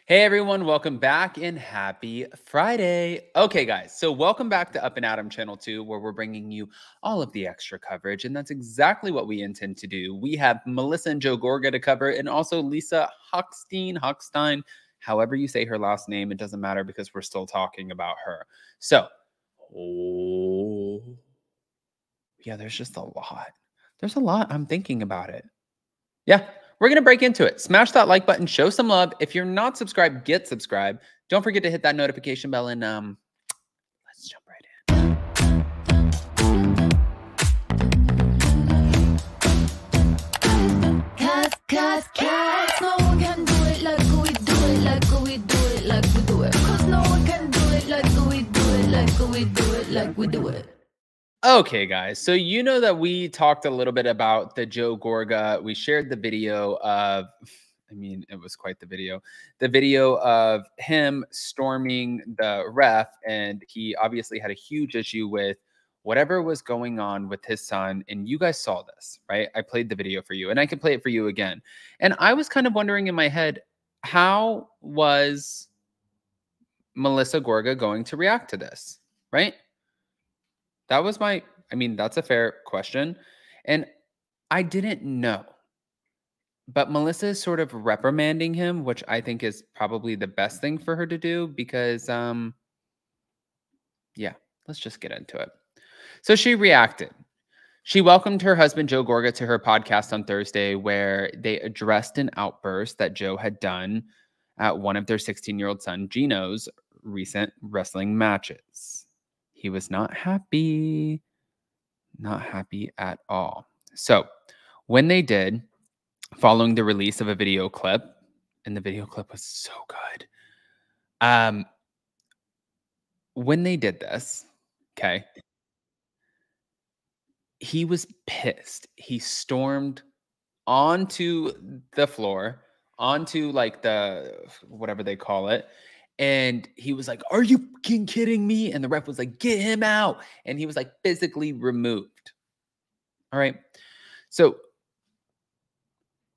Hey everyone, welcome back and happy Friday. Okay, guys, so welcome back to Up and Adam Channel 2, where we're bringing you all of the extra coverage, and that's exactly what we intend to do. We have Melissa and Joe Gorga to cover, and also Lisa Hochstein, however you say her last name, it doesn't matter because we're still talking about her. So, oh, yeah, there's just a lot. There's a lot. I'm thinking about it. Yeah, we're going to break into it. Smash that like button, show some love. If you're not subscribed, get subscribed. Don't forget to hit that notification bell and let's jump right in. Cause no one can do it like we do it, like we do it, like we do it. Cause no one can do it like we do it, like we do it, like we do it. Okay, guys. So you know that we talked a little bit about the Joe Gorga. We shared the video of, I mean, it was quite the video. The video of him storming the ref, and he obviously had a huge issue with whatever was going on with his son. And you guys saw this, right? I played the video for you, and I can play it for you again. And I was kind of wondering in my head, how was Melissa Gorga going to react to this, right? That was I mean, that's a fair question. And I didn't know. But Melissa is sort of reprimanding him, which I think is probably the best thing for her to do because, yeah, let's just get into it. So she reacted. She welcomed her husband, Joe Gorga, to her podcast on Thursday, where they addressed an outburst that Joe had done at one of their 16-year-old son, Gino's, recent wrestling matches. He was not happy. Not happy at all. So when they did, following the release of a video clip, and the video clip was so good. When they did this, okay, he was pissed. He stormed onto the floor, onto like the whatever they call it. And he was like, "Are you kidding me?" And the ref was like, "Get him out." And he was like physically removed. All right. So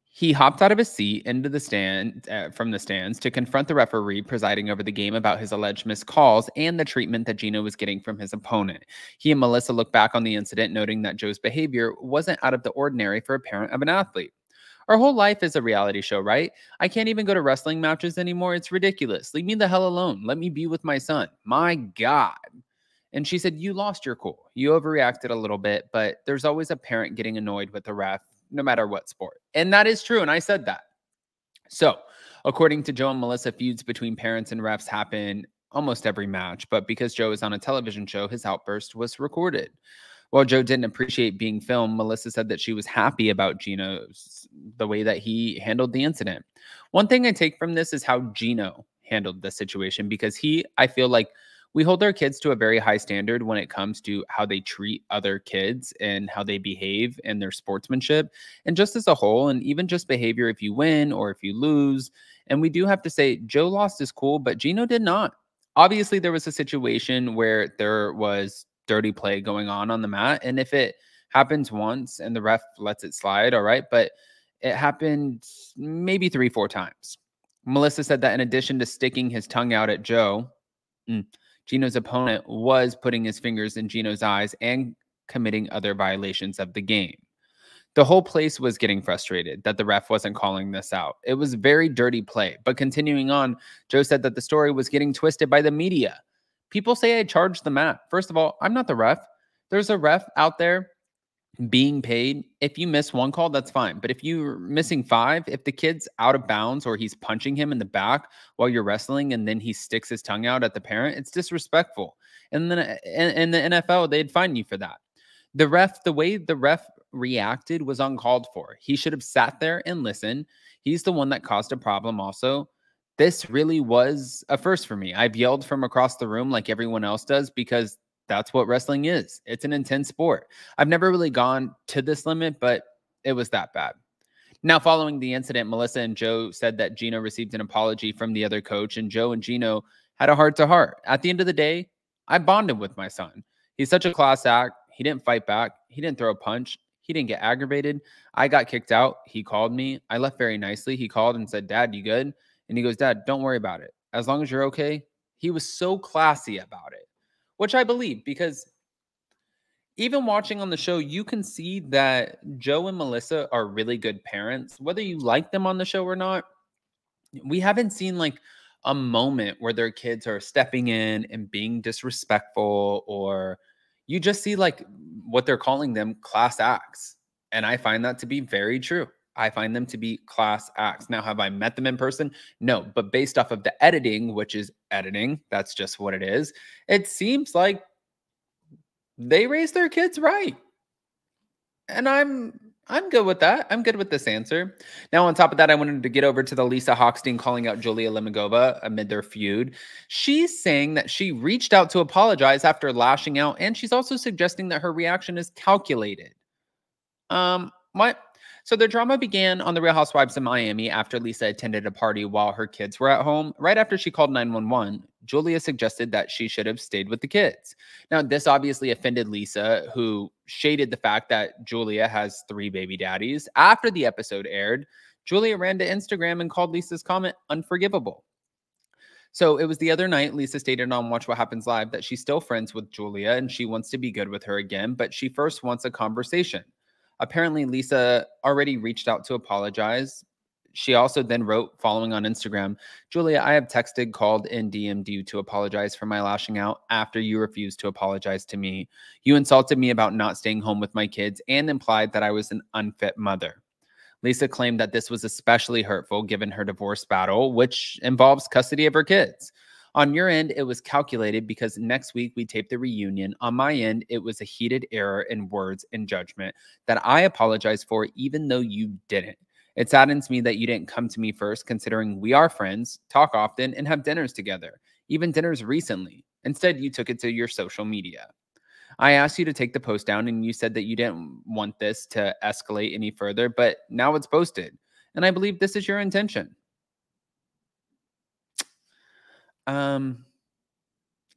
he hopped out of his seat into the stand from the stands to confront the referee presiding over the game about his alleged missed calls and the treatment that Gino was getting from his opponent. He and Melissa looked back on the incident, noting that Joe's behavior wasn't out of the ordinary for a parent of an athlete. Our whole life is a reality show, right? I can't even go to wrestling matches anymore. It's ridiculous. Leave me the hell alone. Let me be with my son. My God. And she said, "You lost your cool. You overreacted a little bit, but there's always a parent getting annoyed with the ref, no matter what sport." And that is true. And I said that. So, according to Joe and Melissa, feuds between parents and refs happen almost every match. But because Joe is on a television show, his outburst was recorded. While Joe didn't appreciate being filmed, Melissa said that she was happy about Gino's, the way that he handled the incident. One thing I take from this is how Gino handled the situation, because I feel like we hold our kids to a very high standard when it comes to how they treat other kids and how they behave and their sportsmanship and just as a whole, and even just behavior if you win or if you lose. And we do have to say Joe lost his cool, but Gino did not. Obviously, there was a situation where there was dirty play going on the mat. And if it happens once and the ref lets it slide, all right. But it happened maybe 3-4 times. Melissa said that in addition to sticking his tongue out at Joe, Gino's opponent was putting his fingers in Gino's eyes and committing other violations of the game. The whole place was getting frustrated that the ref wasn't calling this out. It was very dirty play. But continuing on, Joe said that the story was getting twisted by the media. People say I charged the mat. First of all, I'm not the ref. There's a ref out there being paid. If you miss one call, that's fine. But if you're missing 5, if the kid's out of bounds or he's punching him in the back while you're wrestling and then he sticks his tongue out at the parent, it's disrespectful. And then in the NFL, they'd fine you for that. The way the ref reacted was uncalled for. He should have sat there and listened. He's the one that caused a problem also. This really was a first for me. I've yelled from across the room like everyone else does because that's what wrestling is. It's an intense sport. I've never really gone to this limit, but it was that bad. Now, following the incident, Melissa and Joe said that Gino received an apology from the other coach, and Joe and Gino had a heart-to-heart. At the end of the day, I bonded with my son. He's such a class act. He didn't fight back. He didn't throw a punch. He didn't get aggravated. I got kicked out. He called me. I left very nicely. He called and said, "Dad, you good?" And he goes, Dad, don't worry about it. As long as you're okay. He was so classy about it, which I believe, because even watching on the show, you can see that Joe and Melissa are really good parents, whether you like them on the show or not. We haven't seen like a moment where their kids are stepping in and being disrespectful, or you just see like what they're calling them class acts. And I find that to be very true. I find them to be class acts. Now, have I met them in person? No, but based off of the editing, which is editing, that's just what it is. It seems like they raised their kids right. And I'm good with that. I'm good with this answer. Now, on top of that, I wanted to get over to the Lisa Hochstein calling out Julia Limagova amid their feud. She's saying that she reached out to apologize after lashing out, and she's also suggesting that her reaction is calculated. What? So the drama began on the Real Housewives of Miami after Lisa attended a party while her kids were at home. Right after she called 911, Julia suggested that she should have stayed with the kids. Now, this obviously offended Lisa, who shaded the fact that Julia has 3 baby daddies. After the episode aired, Julia ran to Instagram and called Lisa's comment unforgivable. So it was the other night, Lisa stated on Watch What Happens Live that she's still friends with Julia and she wants to be good with her again, but she first wants a conversation. Apparently, Lisa already reached out to apologize. She also then wrote, following on Instagram, Julia, I have texted, called, and DM'd you to apologize for my lashing out after you refused to apologize to me. You insulted me about not staying home with my kids and implied that I was an unfit mother. Lisa claimed that this was especially hurtful given her divorce battle, which involves custody of her kids. On your end, it was calculated because next week we taped the reunion. On my end, it was a heated error in words and judgment that I apologize for, even though you didn't. It saddens me that you didn't come to me first, considering we are friends, talk often, and have dinners together, even dinners recently. Instead, you took it to your social media. I asked you to take the post down, and you said that you didn't want this to escalate any further, but now it's posted, and I believe this is your intention.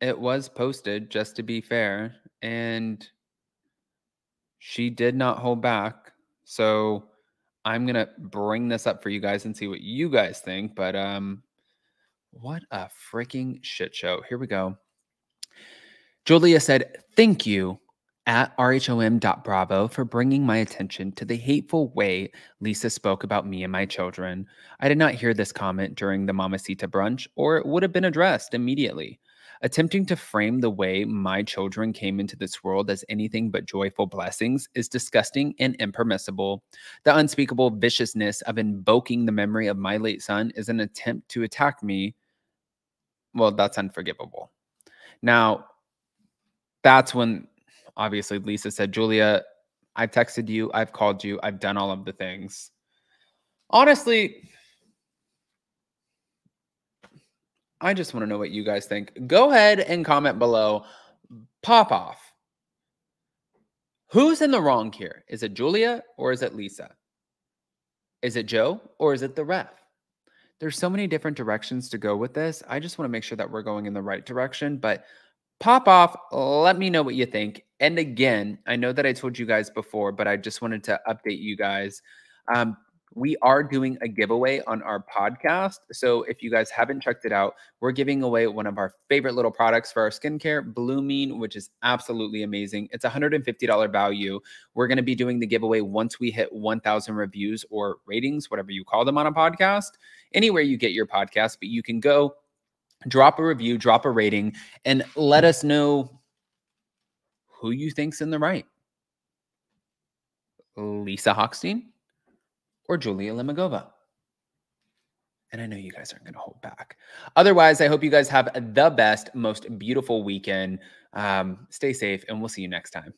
It was posted, just to be fair, and she did not hold back. So I'm gonna bring this up for you guys and see what you guys think. But what a freaking shit show. Here we go. Julia said, "Thank you at rhom.bravo for bringing my attention to the hateful way Lisa spoke about me and my children. I did not hear this comment during the Mamacita brunch, or it would have been addressed immediately. Attempting to frame the way my children came into this world as anything but joyful blessings is disgusting and impermissible. The unspeakable viciousness of invoking the memory of my late son is an attempt to attack me. Well, that's unforgivable." Now, that's when obviously Lisa said, Julia, I've texted you, I've called you, I've done all of the things. Honestly, I just want to know what you guys think. Go ahead and comment below. Pop off. Who's in the wrong here? Is it Julia or is it Lisa? Is it Joe or is it the ref? There's so many different directions to go with this. I just want to make sure that we're going in the right direction, but pop off. Let me know what you think. And again, I know that I told you guys before, but I just wanted to update you guys. We are doing a giveaway on our podcast. So if you guys haven't checked it out, we're giving away one of our favorite little products for our skincare, Blumine, which is absolutely amazing. It's a $150 value. We're going to be doing the giveaway once we hit 1,000 reviews or ratings, whatever you call them on a podcast, anywhere you get your podcast. But you can go drop a review, drop a rating, and let us know who you think's in the right. Lisa Hochstein or Julia Limagova. And I know you guys aren't going to hold back. Otherwise, I hope you guys have the best, most beautiful weekend. Stay safe, and we'll see you next time.